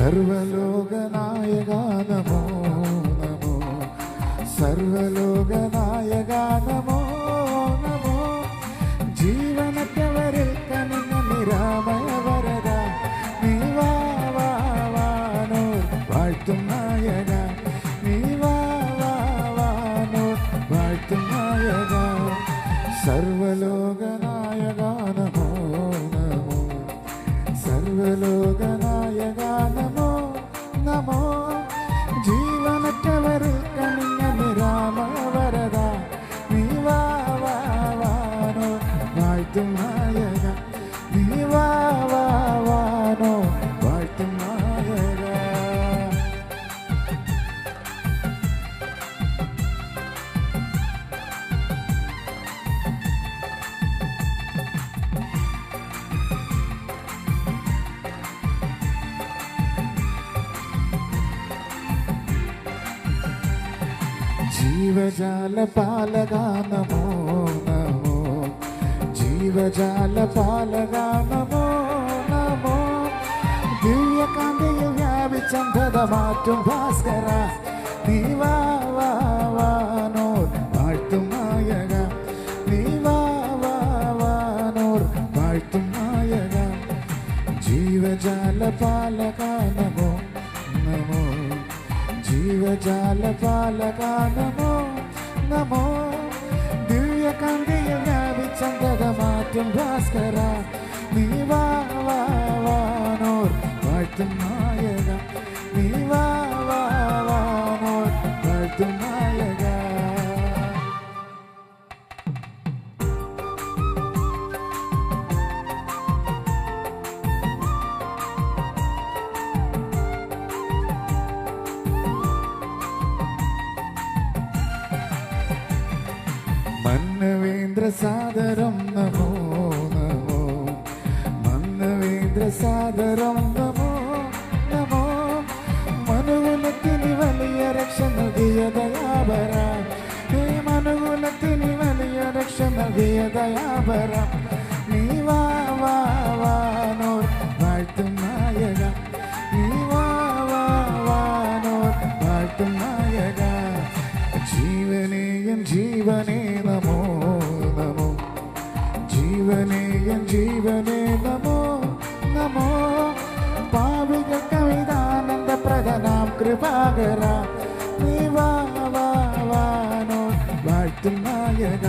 സർവലോകനായക നമോ നമോ, സർവലോകനായക നമോ നമോ, ജീവനറ്റവരിൽ കനിഞ്ഞ നിരാമയ വരദ നീ വാ വാ വാനോർ വാഴ്ത്തും നായക, നീ വാ വാ വാനോർ വാഴ്ത്തും നായക. സർവലോകനായക നമോ നമോ, സർവലോകനായക നമോ നമോ, ജീവനറ്റവരിൽ കനിഞ്ഞ നിരാമയ വരദ നീ വാ വാ വാനോർ വാഴ്ത്തും നായക, നീ വാ വാ വാനോർ വാഴ്ത്തും നായക. ജീവജാല പാലക നമോ നമോ, ജീവജാല പാലക നമോ നമോ, ദിവ്യകാന്തിയിൽ വ്യാപിച്ചന്ധത മാറ്റും ഭാസ്കര നീ വാ വാ വാനോർ വാഴ്ത്തും നായക, നീ വാ വാ വാനോർ വാഴ്ത്തും നായക. ജീവജാല പാലക നമോ നമോ, ജീവജാല പാലക നമോ നമോ, ദിവ്യകാന്തിയിൽ വ്യാപിച്ചന്ധത മാറ്റും ഭാസ്കര നീ വാ വാ വാനോർ വാഴ്ത്തും നായക, നീ വാ വാ വാനോർ വാഴ്ത്തും നായക. മന്നവേന്ദ്ര സാദരം നമോ നമോ, മന്നവേന്ദ്ര സാദരം നമോ നമോ, മനുകുലത്തിന് വലിയ രക്ഷ നൽകിയ ദയാപര, ഹേ മനുകുലത്തിന് വലിയ രക്ഷ നൽകിയ ദയാപര നീ വാ വാ വാനോർ വാഴ്ത്തും നായക, നീ വാ വാ വാനോർ വാഴ്ത്തും നായക. ജീവനേ എൻ ജീവനേ നമോ നമോ, ജീവനേ എൻ ജീവനേ നമോ നമോ, പാപികൾ കവിതാനന്ദ പ്രദനാം കൃപാകര നീ വാ വാ വാനോർ വാഴ്ത്തും നായക,